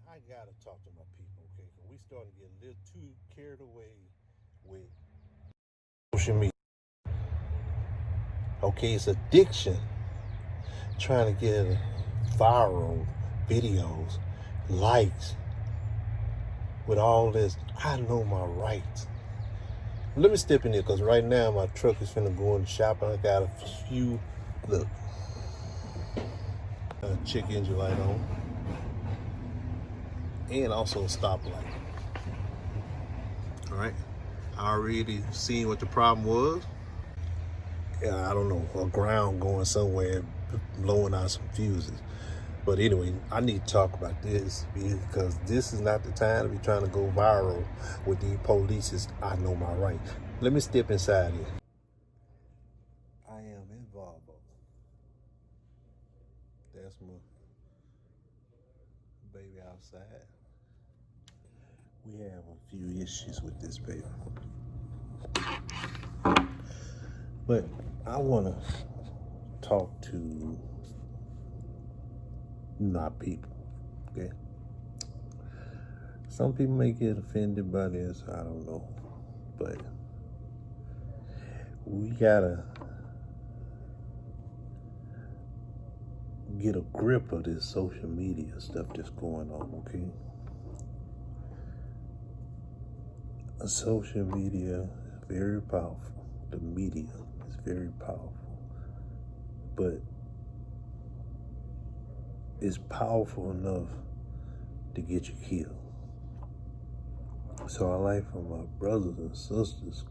I gotta talk to my people, okay? Because we starting to get a little too carried away with social media. Okay, it's addiction. Trying to get viral videos, likes, with all this. I know my rights. Let me step in there because right now my truck is finna go in the shop and I got a few, look, check engine light on and also a stoplight. All right, I already seen what the problem was. I don't know, a ground going somewhere, blowing out some fuses. But anyway, I need to talk about this because this is not the time to be trying to go viral with these police. I know my rights. Let me step inside here. I am in Volvo. That's my baby outside. We have a few issues with this baby. But I want to talk to my people, okay? Some people may get offended by this, I don't know. But we gotta get a grip of this social media stuff that's going on, okay? Social media is very powerful. The media is very powerful. But it's powerful enough to get you killed. So I like for my brothers and sisters,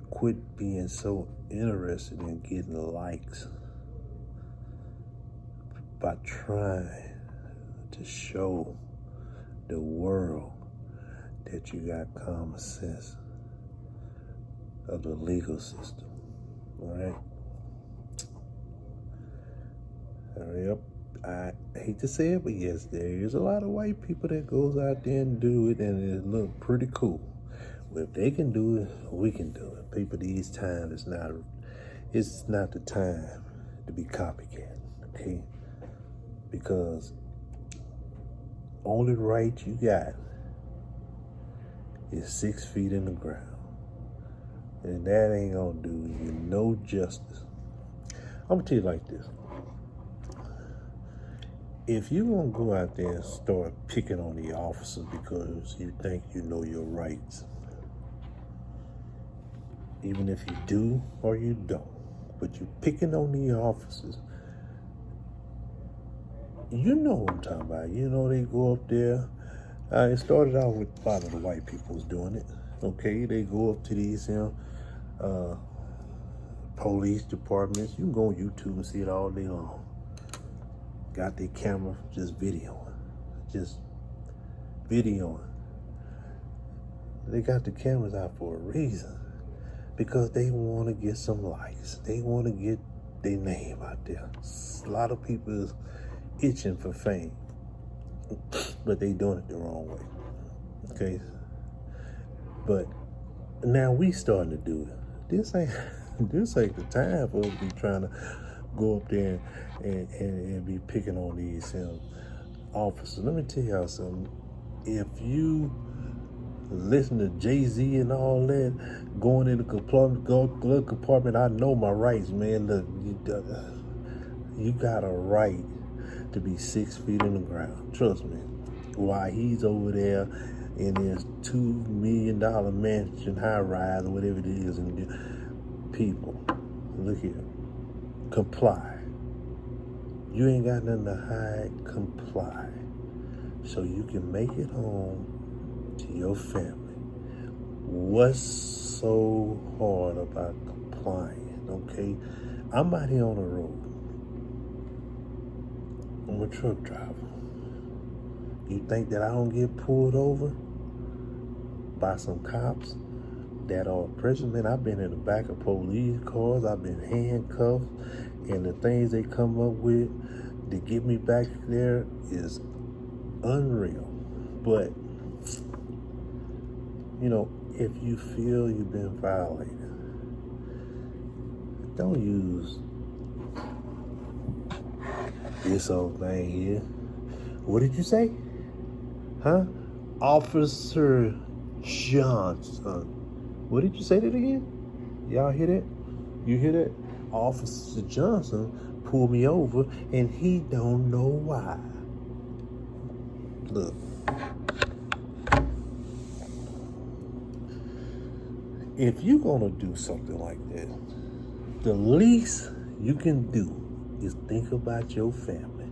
quit being so interested in getting likes by trying to show the world that you got common sense of the legal system, all right? Yep, I hate to say it, but yes, there is a lot of white people that goes out there and do it, and it look pretty cool. Well, if they can do it, we can do it. People, these times, it's not the time to be copycat, okay? Because only right you got is 6 feet in the ground. And that ain't gonna do you no justice. I'm gonna tell you like this. If you gonna go out there and start picking on the officers because you think you know your rights, even if you do or you don't, but you picking on the officers, you know what I'm talking about. You know they go up there. It started out with a lot of the white people was doing it. Okay, they go up to these police departments. You can go on YouTube and see it all day long. Got their camera just videoing. They got the cameras out for a reason. Because they want to get some likes. They want to get their name out there. A lot of people is itching for fame. But they doing it the wrong way. Okay? But now we starting to do it. This ain't the time for us to be trying to go up there and be picking on these officers. Let me tell y'all something. If you listen to Jay-Z and all that, going in the glove compartment, I know my rights, man. Look, you got a right to be 6 feet in the ground. Trust me. While he's over there in his $2 million mansion, high rise, or whatever it is, and people, look here, comply. You ain't got nothing to hide. Comply, so you can make it home to your family. What's so hard about complying? Okay, I'm out here on the road. I'm a truck driver. You think that I don't get pulled over by some cops that are present? Man, I've been in the back of police cars. I've been handcuffed, and the things they come up with to get me back there is unreal. But, you know, if you feel you've been violated, don't use this old thing here. What did you say? Huh? Officer Johnson. What did you say that again? Y'all hear that? You hear that? Officer Johnson pulled me over and he don't know why. Look. If you're gonna do something like that, the least you can do is think about your family.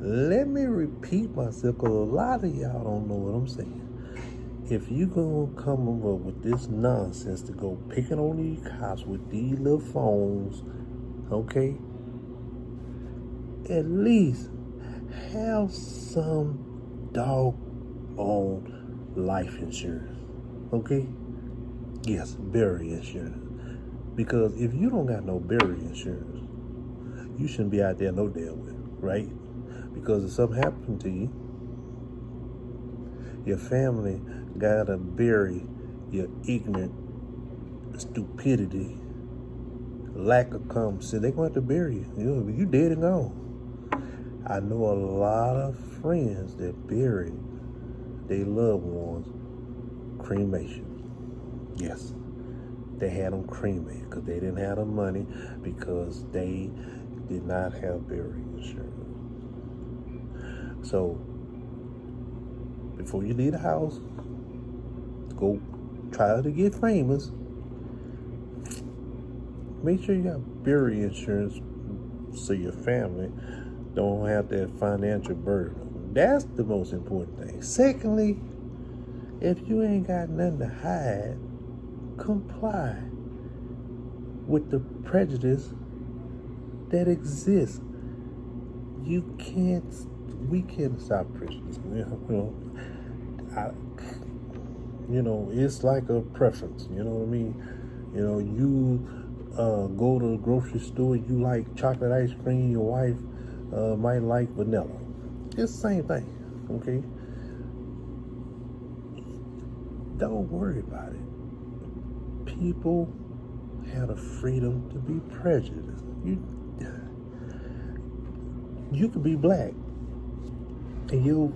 Let me repeat myself, because a lot of y'all don't know what I'm saying. If you gonna come up with this nonsense to go picking on these cops with these little phones, okay, at least have some doggone life insurance, okay? Yes, burial insurance. Because if you don't got no burial insurance, you shouldn't be out there no damn way, right? Because if something happened to you, your family gotta bury your ignorant stupidity, lack of common sense. They're gonna have to bury you. You dead and gone. I know a lot of friends that buried their loved ones cremation. Yes, they had them cremated because they didn't have the money, because they did not have burial insurance. So before you leave the house, go try to get famous. Make sure you got burial insurance so your family don't have that financial burden. That's the most important thing. Secondly, if you ain't got nothing to hide, comply with the prejudice that exists. We can't stop prejudice. It's like a preference. You know what I mean? You go to the grocery store, you like chocolate ice cream, your wife might like vanilla. It's the same thing, okay? Don't worry about it. People have the freedom to be prejudiced. You could be black, and your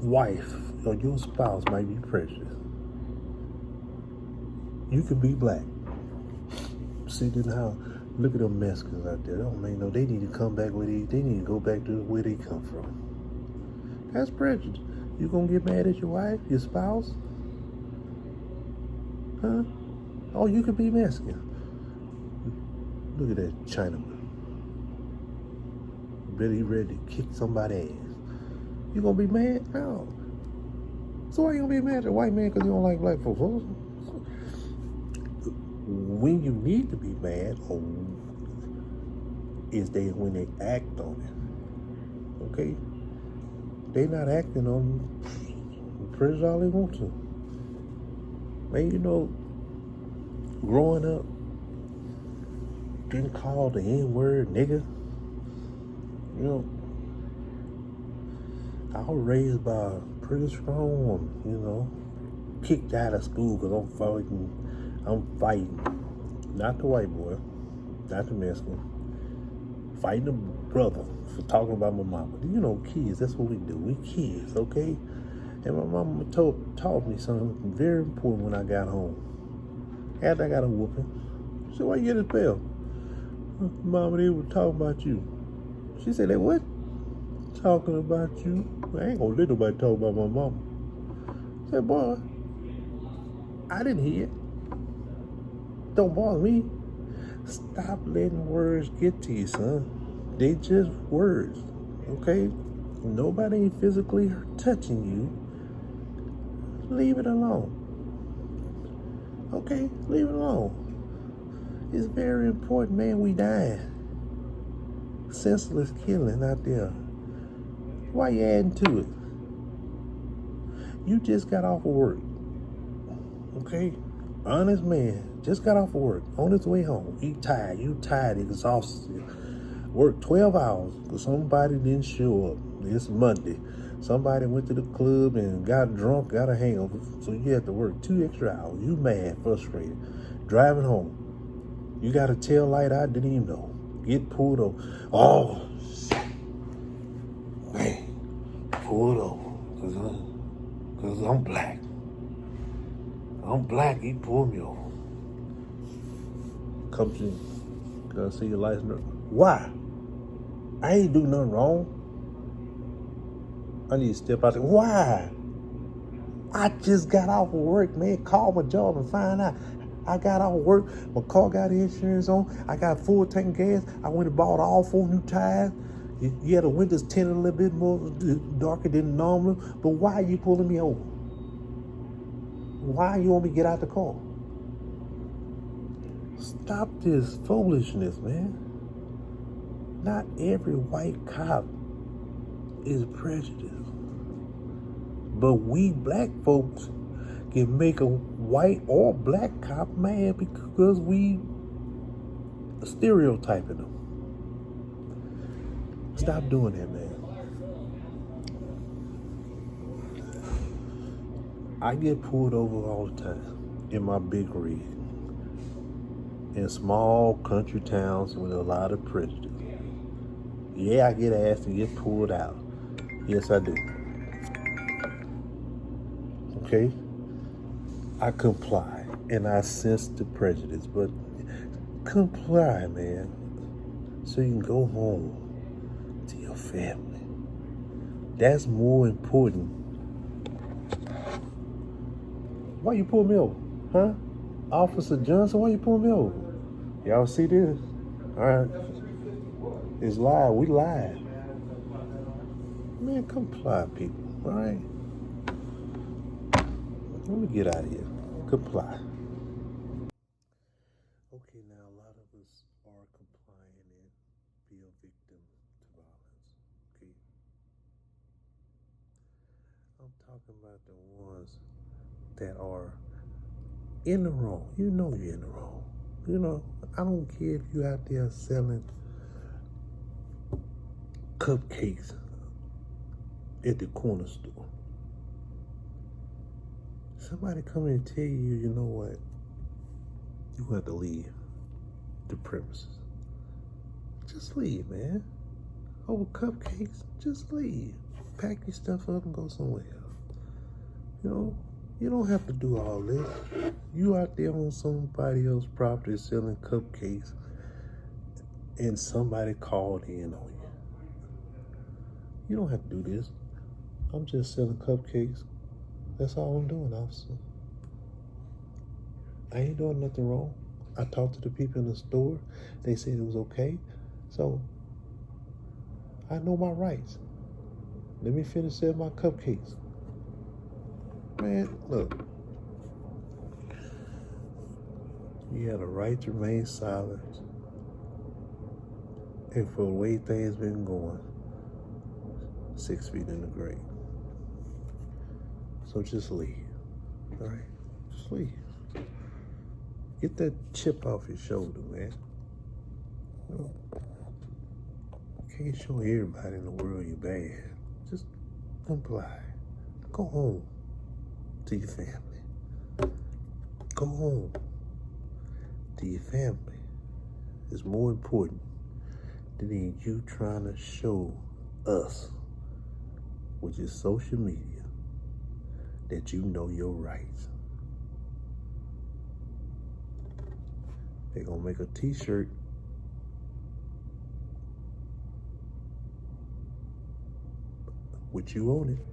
wife or your spouse might be prejudiced. You could be black. See how? Look at them Mexicans out there. They need to come back they need to go back to where they come from. That's prejudice. You gonna get mad at your wife, your spouse? Huh? Oh, you could be Mexican. Look at that Chinaman. Really ready to kick somebody's ass. You gonna be mad? No. So why you gonna be mad at a white man because you don't like black folks? When you need to be mad, is when they act on it. Okay? They not acting on prejudice all they want to. Man, growing up, getting called the N-word, nigga. I was raised by a pretty strong woman, kicked out of school because I'm fighting. Not the white boy, not the Mexican. Fighting the brother for talking about my mama. Kids, that's what we do. We kids, okay? And my mama taught me something very important when I got home. After I got a whooping, she said, why you get this bell? Mama, they were talking about you. She said, they what? Talking about you? I ain't gonna let nobody talk about my mama. I said, boy, I didn't hear it. Don't bother me. Stop letting words get to you, son. They just words, okay? Nobody ain't physically touching you. Leave it alone. Okay? Leave it alone. It's very important, man. We dying. Senseless killing out there. Why you adding to it? You just got off of work. Okay? Honest man. Just got off of work. On his way home. You tired, exhausted. Worked 12 hours because somebody didn't show up. It's Monday. Somebody went to the club and got drunk, got a hangover. So you had to work 2 extra hours. You mad, frustrated. Driving home. You got a tail light I didn't even know. Get pulled over. Oh, shit. Man. pulled over because I'm black. I'm black, he pulled me over. Comes in, can I see your license? Why? I ain't do nothing wrong. I need to step out there. Why? I just got off of work, man. Call my job and find out. I got off of work. My car got insurance on. I got full tank gas. I went and bought all 4 new tires. Yeah, the windows tinted a little bit more darker than normal. But why are you pulling me over? Why you want me to get out the car? Stop this foolishness, man. Not every white cop is prejudiced. But we black folks can make a white or black cop mad because we stereotyping them. Stop doing that, man. I get pulled over all the time in my big rig in small country towns with a lot of prejudice. Yeah, I get asked to get pulled out. Yes, I do. Okay? I comply and I sense the prejudice, but comply, man, so you can go home to your family. That's more important. Why you pull me over? Huh? Officer Johnson, why you pull me over? Y'all see this? All right. It's live. We live. Man, comply, people. All right? Let me get out of here. Comply. Okay, now a lot of us are complying and be a victim to violence. Okay? I'm talking about the ones that are in the wrong. You know you're in the wrong. You know, I don't care if you're out there selling cupcakes at the corner store. Somebody come in and tell you, you know what? You have to leave the premises. Just leave, man. Over cupcakes, just leave. Pack your stuff up and go somewhere else. You know, you don't have to do all this. You out there on somebody else's property selling cupcakes and somebody called in on you. You don't have to do this. I'm just selling cupcakes. That's all I'm doing, officer. I ain't doing nothing wrong. I talked to the people in the store. They said it was okay. So I know my rights. Let me finish selling my cupcakes. Man, look. You have a right to remain silent. And for the way things been going, 6 feet in the grave. So just leave. All right? Just leave. Get that chip off your shoulder, man. You know, you can't show everybody in the world you're bad. Just comply. Go home to your family. Go home to your family. It's more important than you trying to show us, which is social media, that you know your rights. They're gonna make a t-shirt with you on it.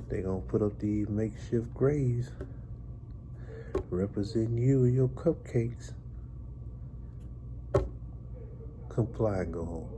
They're gonna put up these makeshift graves representing you and your cupcakes. Comply and go home.